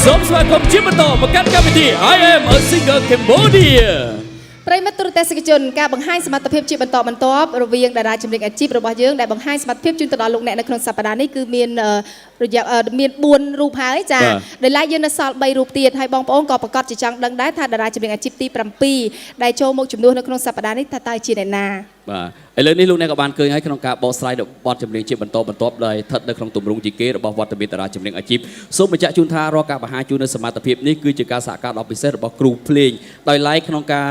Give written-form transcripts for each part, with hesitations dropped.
សូមស្វាគមន៍ជាបន្តមកកាន់កម្មវិធី I am a singer Cambodia ប្រិមត្តទូរទស្សនិកជនការបង្ហាញសមត្ថភាពជាបន្តបន្ទាប់រវាងតារាចម្រៀងអាជីពរបស់យើងដែលបង្ហាញសមត្ថភាពជូនទៅដល់លោកអ្នកនៅក្នុងសប្តាហ៍នេះគឺមាន4រូបហើយចាដោយឡែកយើងនៅសល់3រូបទៀតហើយបងប្អូនក៏ប្រកាសជាចង់ដឹងដែរថាតារាចម្រៀងអាជីពទី7ដែលចូលមកជំនួសនៅក្នុងសប្តាហ៍នេះថាតើជាអ្នកណាបាទឥឡូវនេះលោកអ្នកក៏បានឃើញហើយក្នុងការបកស្រាយបទចម្រៀងជាបន្តបន្ទាប់ដែលស្ថិតនៅក្នុងទម្រង់ជីកេរបស់វត្តមានតារាចម្រៀងអាជីពសូមបញ្ជាក់ជូនថារាល់ការបង្ហាញជូននៅសមត្ថភាពនេះគឺជាការសហការដ៏ពិសេសរបស់គ្រូភ្លេងដោយឡែកក្នុងការ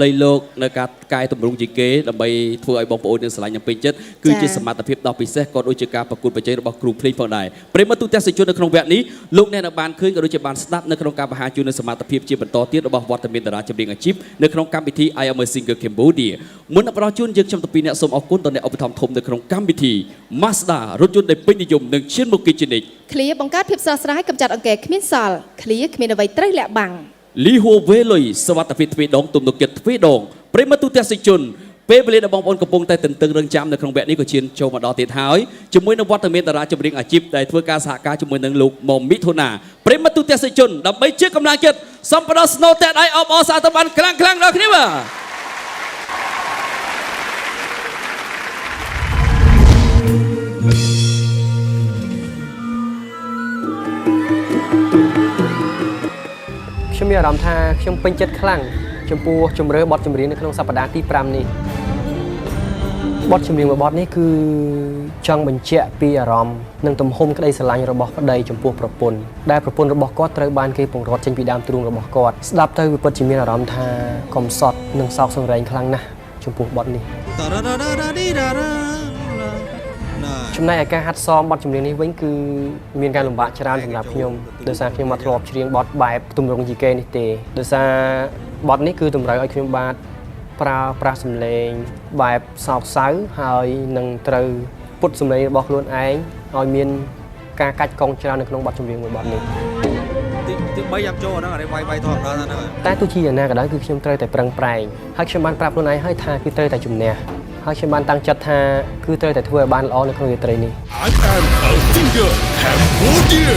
លៃលោកនៅការកែទម្រង់ជីកេដើម្បីធ្វើឲ្យបងប្អូននឹងស្រឡាញ់និងពេញចិត្តគឺជាសមត្ថភាពដ៏ពិសេសក៏ដូចជាការប្រកួតប្រជែងរបស់គ្រូភ្លេងផងដែរប្រិមត្តទូទាំងសិស្សជននៅក្នុងវគ្គនេះលោកអ្នកនឹងបានឃើញក៏ដូចជាបានស្ដាប់នៅក្នុងការបង្ហាញជូននៅសមត្ថភាពជាបន្តទៀតរបស់វត្តមានតារាចម្រៀងអាជីពនៅក្នុងកម្មវិធី I am a singer Cambodia មុននឹងផ្ដល់ជូនយើងខ្ញុំទាំងពីរអ្នកសូមអរគុណដល់អ្នកឧបត្ថម្ភធំនៅក្នុងកម្មវិធី Mazda រថយន្តដែលពេញនិយមនិងឈានមុខគេជានិច្ច Clear បង្កើតភាពស្រស់ស្រាយកម្ចាត់អង្គែគ្មានសល់ Clear គ្មានអ្វីត្រូវលាក់បាំង លីហូវេលុយសវត្ថភាពទ្វេដងទំនុកចិត្តទ្វេដងប្រិមត្តទូទាំងសិស្សជនពេលវេលាដែលបងប្អូនកំពុងតែទន្ទឹងរង់ចាំនៅក្នុងវគ្គនេះក៏ឈានចូលមកដល់ទៀតហើយជាមួយនឹងវត្តមានតារាចម្រៀងអាជីពដែលធ្វើការសហការជាមួយនឹងលោកមុំមិថុនាប្រិមត្តទូទាំងសិស្សជនដើម្បីជាកម្លាំងចិត្តសូមផ្ដល់ស្នូតែដៃអបអរសាទរបានខ្លាំងៗដល់គ្នាបាទខ្ញុំមានអារម្មណ៍ថាខ្ញុំពេញចិត្តខ្លាំងចំពោះជំរឿបទចម្រៀងនៅក្នុងសប្តាហ៍ទី5នេះបទចម្រៀងមួយបទនេះគឺចង់បញ្ជាក់ពីអារម្មណ៍និងទំហំក្តីស្រឡាញ់របស់ប្តីចំពោះប្រពន្ធដែលប្រពន្ធរបស់គាត់ត្រូវបានគេពង្រត់ចេញពីដើមទ្រូងរបស់គាត់ស្ដាប់ទៅវាពិតជាមានអារម្មណ៍ថាកំសត់និងសោកសង្រេងខ្លាំងណាស់ចំពោះបទនេះចំណែកឯការហាត់សមបទចម្រៀងនេះវិញគឺមានការលំបាកច្រើនសម្រាប់ខ្ញុំដោយសារខ្ញុំមកធ្លាប់ច្រៀងបទបែបទម្រង់ជីកេនេះទេដោយសារបទនេះគឺតម្រូវឲ្យខ្ញុំបាទប្រើប្រាស់សំឡេងបែបសោកសៅហើយនឹងត្រូវពុតសំឡេងរបស់ខ្លួនឯងឲ្យមានការកាច់កងច្រើននៅក្នុងបទចម្រៀងមួយបទនេះទី3យ៉ាប់ចូលហ្នឹងអានេះវាយធម្មតាហ្នឹងតែទោះជាយ៉ាងណាក៏ដោយគឺខ្ញុំត្រូវតែប្រឹងប្រែងហើយខ្ញុំបានប្រាប់ខ្លួនឯងហើយថាគឺត្រូវតែជំនះហើយខ្ញុំបានតាំងចិត្តថាគឺត្រូវតែធ្វើឲ្យបានល្អនៅក្នុងរាត្រីនេះ I am a singer Cambodia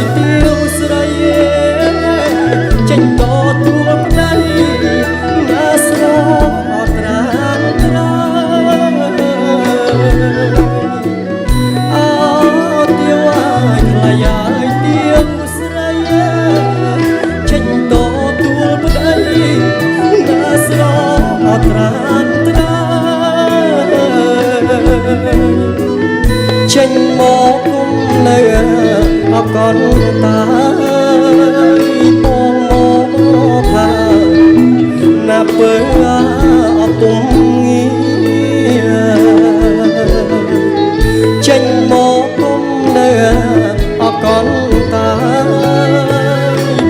យទៀវស្រីចេញតទួលប្តីណាស្រអត់ត្រាំត្រាអោទៀវថ្លៃហើយទៀវស្រីចេញតទួលប្តីណាស្រអត់ត្រាំត្រាចេញមកគុំនៅអកនតាបងមកផាណាពើអពុំងារចេញមកគុំនៅអកនតា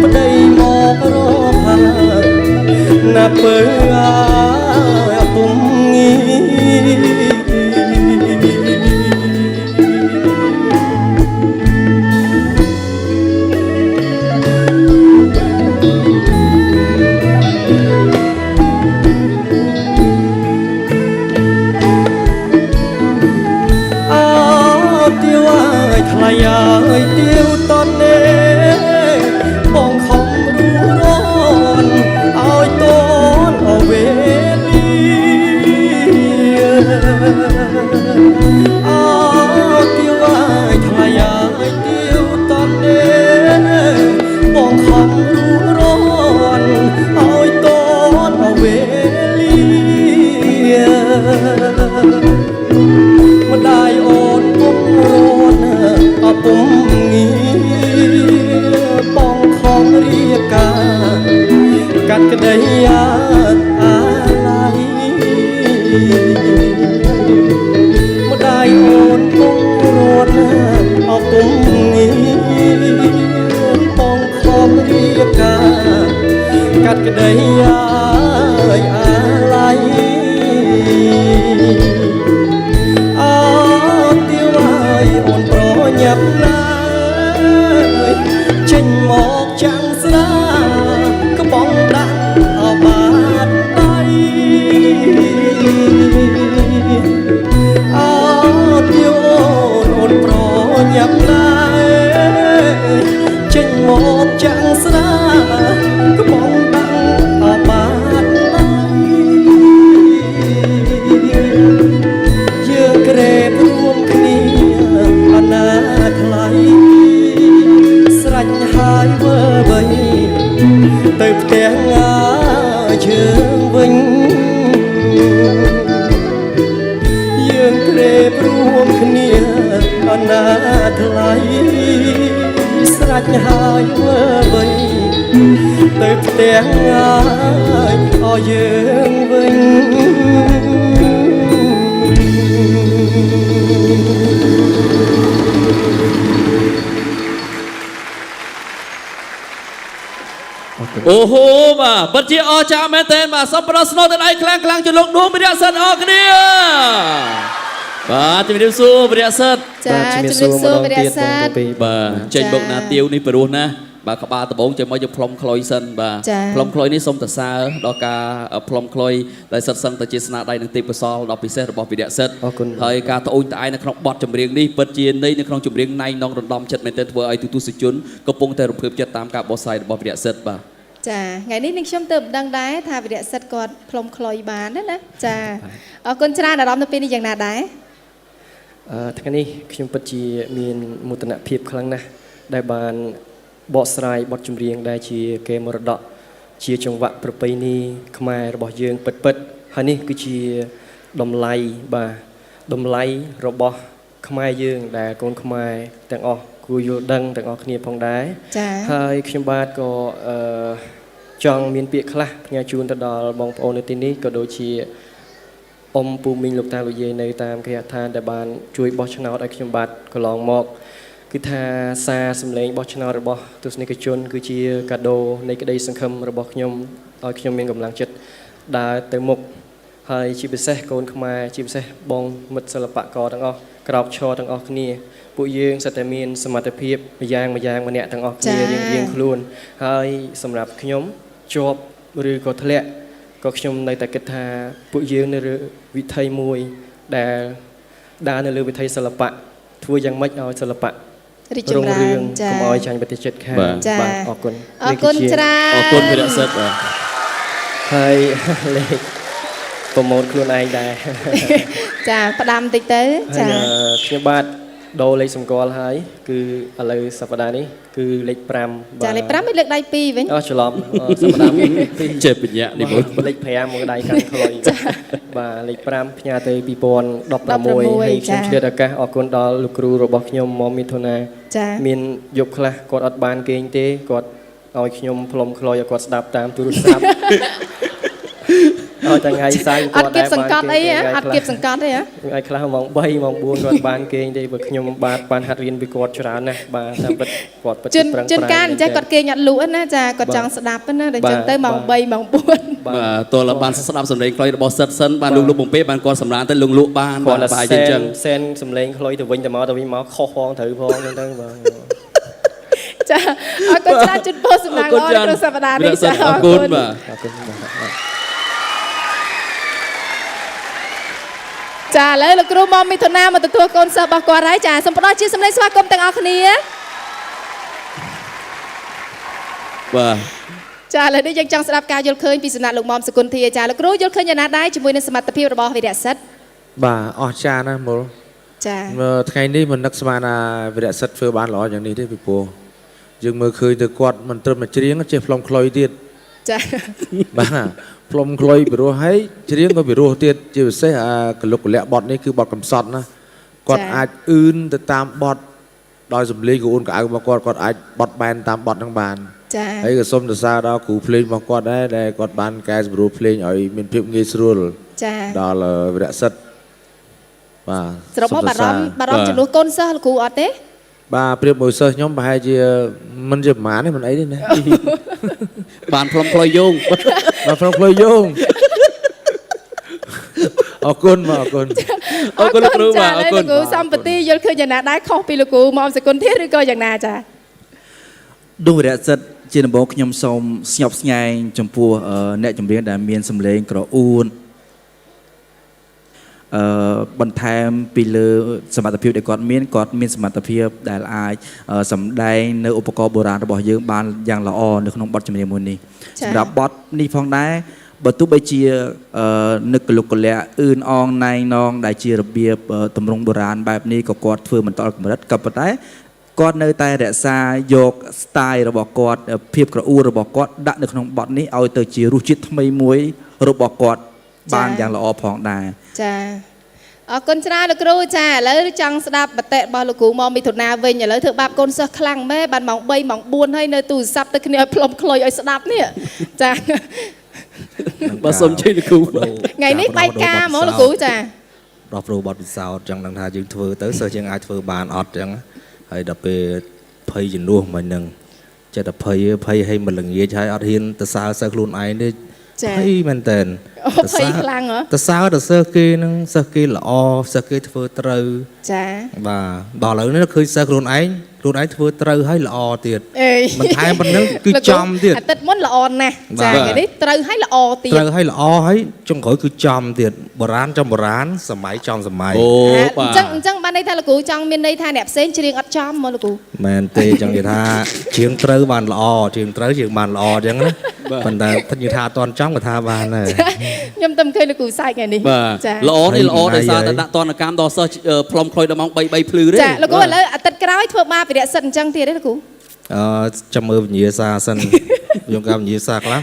ប្តីមករផាណាពើអពុំងារថ្លៃហើយទៀវតនទេបងខំរួរនឲ្យតនអវេលាទៀវហើយថ្លៃហើយទៀវតនទេបងខំរួរនឲ្យតនអវេលាម្ដាយអូនពុំរនអពុំងារបងខំរៀបការកាត់ក្តីអាឡ័យម្ដាយអូនពុំរនអពុំងារបងខំរៀបការកាត់ក្តីអាឡ័យអូនប្រញាប់ណាស់ចេញមកចាំងស្រាក្បងដាក់អបាតដៃទៀវអូនប្រញាប់ណាស់ចេញមកចាំងស្រាក្បងដាក់អបាតដៃយើងក្រេបរួមគ្នាអនាថ្លៃស្រេចហើយវើបីទៅផ្ទះយើងវិញយើងក្រេបរួមគ្នាអនាថ្លៃស្រេចហើយវើបីទៅផ្ទះយើងវិញ អូហូបាទពិតជាអស្ចារ្យមែនទែនបាទសូមប្រស្នូទៅដៃខ្លាំងៗជលោកដួងវិរិយសិទ្ធអរគ្នាបាទជំរាបសួរវិរិយសិទ្ធ ចាជំរាបសួរវិរិយសិទ្ធ បាទចេញបុកណាទាវនេះព្រោះណាបាទក្បាលដំបងចេញមកយើងផ្លុំខ្លុយសិនបាទផ្លុំខ្លុយនេះសូមតសើដល់ការផ្លុំខ្លុយដែលសិតសឹងទៅជាស្នាដៃនឹងទេពកោសលដ៏ពិសេសរបស់វិរិយសិទ្ធហើយការត្អូញត្អែរនៅក្នុងបទចម្រៀងនេះពិតជានៃនៅក្នុងចម្រៀងណៃនងរំដំចិត្តមែនទែនធ្វើឲ្យទូទស្សនិកជនកំពុងតែរំភើបចិត្តតាមការបកស្រាយរបស់វិរិយសិទ្ធបាទ ចាថ្ងៃនេះនឹងខ្ញុំទៅដឹងដែរថាវិរិយសិទ្ធគាត់ផ្លុំខ្លុយបានណាចាអរគុណច្រើនអារម្មណ៍នៅពេលនេះយ៉ាងណាដែរថ្ងៃនេះខ្ញុំពិតជាមានមោទនភាពខ្លាំងណាស់ដែលបានបកស្រាយបទចម្រៀងដែលជាកេរមរតកជាចង្វាក់ប្រពៃណីខ្មែររបស់យើងពិតៗហើយនេះគឺជាតម្លៃបាទតម្លៃរបស់ខ្មែរយើងដែលកូនខ្មែរទាំងអស់គួរយល់ដឹងទាំងអស់គ្នាផងដែរហើយខ្ញុំបាទក៏ចង់មានពាក្យខ្លះផ្ញើជូនទៅដល់បងប្អូននៅទីនេះក៏ដូចជាអ៊ំពូមីងលោកតាលោកយាយនៅតាមគេហដ្ឋានដែលបានជួយបោះឆ្នោតឲ្យខ្ញុំបាទកន្លងមកគឺថាសារសម្លេងបោះឆ្នោតរបស់ទស្សនិកជនគឺជាកាដូនៃក្តីសង្ឃឹមរបស់ខ្ញុំឲ្យខ្ញុំមានកម្លាំងចិត្តដើរទៅមុខហើយជាពិសេសកូនខ្មែរជាពិសេសបងមិត្តសិល្បករទាំងអស់ក្រោកឈរទាំងអស់គ្នាពួកយើងសិតតែមានសមត្ថភាពម្យ៉ាងម្នាក់ទាំងអស់គ្នារៀងខ្លួនហើយសម្រាប់ខ្ញុំជាប់ឬក៏ធ្លាក់ក៏ខ្ញុំនៅតែគិតថាពួកយើងនៅវិថីមួយដែលដើរនៅលើវិថីសិល្បៈធ្វើយ៉ាងម៉េចឲ្យសិល្បៈ រីក រុង ចម្រើ រឿង នចា កុំឲ្យចាញ់ប្រទេសជិតខាង ចា បាទអរគុណ អរគុណច្រើន អរគុណវិរៈសិទ្ធបាទ ហើយ លេខប្រម៉ូតខ្លួនឯងដែរ ចាផ្ដាំតិចទៅ ហើយ ចា ខ្ញុំបាទដូរលេខសម្គាល់ហើយគឺឥឡូវសប្តាហ៍នេះគឺលេខ5 ចាលេខ5មិនលើកដៃ2វិញ អស់ច្រឡំសប្តាហ៍ពីរ ចេះបញ្ញានិមន្ត លេខ5មកដៃកាន់ខ្លុយបាទលេខ5ផ្ញើទៅ2016ហើយខ្ញុំឆ្លៀតឱកាសអរគុណដល់លោកគ្រូរបស់ខ្ញុំមុំមិថុនា ចា មានយប់ខ្លះគាត់អត់បានគេងទេគាត់ឲ្យខ្ញុំផ្លុំខ្លុយឲ្យគាត់ស្ដាប់តាមទូរស័ព្ទ ឲ្យតែថ្ងៃស្អែក អ គាត់ ត់គៀបសង្កត់អីហ៎អត់គៀបសង្កត់ទេហ៎ ថ្ងៃខ្លះម៉ោង3ម៉ោង4គាត់បានគេងទេបើខ្ញុំបាទបានហាត់រៀនពីគាត់ច្រើនណាស់បាទតាមពិតគាត់ពិត ជឿន ប្រឹង ជឿន ប្រែង ការអញ្ចឹងគាត់គេងអត់លក់ណាចាគាត់ចង់ស្ដាប់ណាដល់អញ្ចឹងទៅម៉ោង3ម៉ោង4 បាទតើបានស្ដាប់សម្លេងខ្លុយរបស់សិតសិនបានលោកបំពេបានគាត់សម្រានទៅលងលក់បាន គាត់ បាទអញ្ចឹង សែនសំឡេងខ្លុយទៅវិញទៅមកខុសផងត្រូវផងអញ្ចឹងទៅបាទ ចាអរគុណច្រើនជូនពរសំណាងល្អក្នុងសប្តាហ៍នេះចា អរគុណបាទ អរគុណបាទ ចាឥឡូវលោកគ្រូមកមិថុនាមកទទួលកូនសិស្សរបស់គាត់ហើយចាសូមផ្ដល់ជាសម្លេងស្វាគមន៍ទាំងអស់គ្នា បាទ ចាឥឡូវនេះយើងចង់ស្ដាប់ការយល់ឃើញពីសំណាក់លោកមុំសកុនធាចាលោកគ្រូយល់ឃើញយ៉ាងណាដែរជាមួយនឹងសមត្ថភាពរបស់វិរៈសិទ្ធិ បាទអស្ចារ្យណាស់មុល ចា ថ្ងៃនេះមិននឹកស្មានថាវិរៈសិទ្ធធ្វើបានល្អយ៉ាងនេះទេពីព្រោះយើងមើលឃើញទៅគាត់មិនត្រឹមតែច្រៀងចេះផ្លុំខ្លុយទៀត ចា បាទផ្លុំខ្លុយពីរោះហើយច្រៀងក៏ពីរោះទៀតជាពិសេសអាកលុកកលៈបត់នេះគឺបត់កំសត់ណាគាត់អាចអឿនទៅតាមបត់ដោយសំឡេងក្អួនកៅរបស់គាត់អាចបត់បែនតាមបត់ហ្នឹងបាន ចា ហើយក៏សូមសរសើរដល់គ្រូភ្លេងរបស់គាត់ដែរដែលគាត់បានកែសម្រួលភ្លេងឲ្យមានភាពងាយស្រួល ចា ដល់វិរៈសិទ្ធបាទ សរុបមកបារម្ភចំនួនកូនសិស្សលោកគ្រូអត់ទេ បាទប្រៀបមួយសិស្សខ្ញុំប្រហែលជាមិនជាប្រហែលទេមិនអីទេណា បានផ្លុំខ្លុយយោង បាទផ្លុំខ្លុយយោងអរគុណបាទអរគុណ អរគុណលោកគ្រូបាទអរ លោក គុណ គ្រូសំពទីយល់ឃើញយ៉ាងណាដែរខុសពីលោកគ្រូមុំសកុនធាឬក៏យ៉ាងណាចា ដួងវិរៈសិទ្ធិជាដំបូងខ្ញុំសូមស្ញប់ស្ញែងចំពោះអ្នកចម្រៀងដែលមានសម្លេងក្រអួនបន្ថែមពីលើសមត្ថភាពដែលគាត់មានសមត្ថភាពដែលអាចសម្ដែងនៅឧបករណ៍បុរាណរបស់យើងបានយ៉ាងល្អនៅក្នុងបទចម្រៀងមួយនេះសម្រាប់បទនេះផងដែរបើទោះបីជានឹកកលុកកលៈអឿនអងណៃណងដែលជារបៀបទម្រង់បុរាណបែបនេះក៏គាត់ធ្វើមិនដល់កម្រិតក៏ប៉ុន្តែគាត់នៅតែរក្សាយក style របស់គាត់ភាពក្រអួនរបស់គាត់ដាក់នៅក្នុងបទនេះឲ្យទៅជារសជាតិថ្មីមួយរបស់គាត់បានយ៉ាងល្អផងដែរ ចាអរគុណច្រើនលោកគ្រូចាឥឡូវចង់ស្ដាប់បតិរបស់លោកគ្រូមកមិថុនាវិញឥឡូវធ្វើបាបកូនសិស្សខ្លាំងម៉ែបានម៉ោង3ម៉ោង4ហើយនៅទូរស័ព្ទទៅគ្នាឲ្យផ្លុំខ្លុយឲ្យស្ដាប់នេះចា បាទសូមជ័យលោកគ្រូបាទ ថ្ងៃនេះបែកការហ្មងលោកគ្រូចា ដល់ព្រោះបត់ពិសោធន៍ចឹងដឹងថាយើងធ្វើទៅសិស្សយើងអាចធ្វើបានអត់ចឹងហើយដល់ពេលភ័យជំនួសមិនហ្នឹងចិត្តតែភ័យឲ្យមិនល្ងាចហើយអត់ហ៊ានទៅសើសិស្សខ្លួនឯងទេ ចា ភ័យមែនតើ អូភ័យខ្លាំងហ៎ ទៅសើទៅសិស្សគេហ្នឹងសិស្សគេល្អសិស្សគេធ្វើត្រូវ ចា បាទដល់ឥឡូវនេះឃើញសិស្សខ្លួនឯងធ្វើត្រូវហើយល្អទៀត អេ មិនថែមប៉ុណ្្នឹងគឺចំទៀត អាទិត្យមុនល្អណាស់ចាថ្ងៃនេះត្រូវឲ្យល្អទៀត ត្រូវហើយល្អហើយចុងក្រោយគឺចំទៀតបុរាណចំបុរាណសម័យចំសម័យ អូ អ បាទ ញ្ចឹងបានន័យថាលោកគ្រូចង់មានន័យថាអ្នកផ្សេងច្រៀងអត់ចំមកលោកគ្រូ មែនទេចឹងនិយាយថាជាងត្រូវបានល្អជាងត្រូវជាងបានល្អចឹងណាប៉ុន្តែនិយាយថាអត់តន់ចំក៏ថាបានដែរ ខ្ញុំតែមិនឃើញលោកគ្រូសាយថ្ងៃនេះ បាទ ចា ល្អនេះល្អដោយសារតែដាក់តនកម្មដល់សិស្សផ្លុំខ្លុយដល់ម៉ោង3 3ភ្លឺទេ ចាលោកគ្រូឥឡូវអាទិត្យក្រោយធ្វើបាបវិរៈសិទ្ធិអញ្ចឹងទៀតទេលោកគ្រូ ចាំមើលវិញ្ញាសាសិន ខ្ញុំក៏វិញ្ញាសាខ្លះ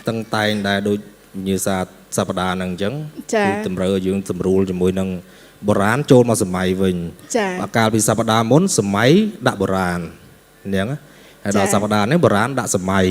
តឹងតែងដែរដូចវិញ្ញាសាសប្តាហ៍ហ្នឹងអញ្ចឹងគឺតម្រូវឲ្យយើងសម្រួលជាមួយនឹងបុរាណចូលមកសម័យវិញ ចា អាកាលពីសប្តាហ៍មុនសម័យដាក់បុរាណអញ្ចឹងហើយដល់សប្តាហ៍នេះបុរាណដាក់សម័យ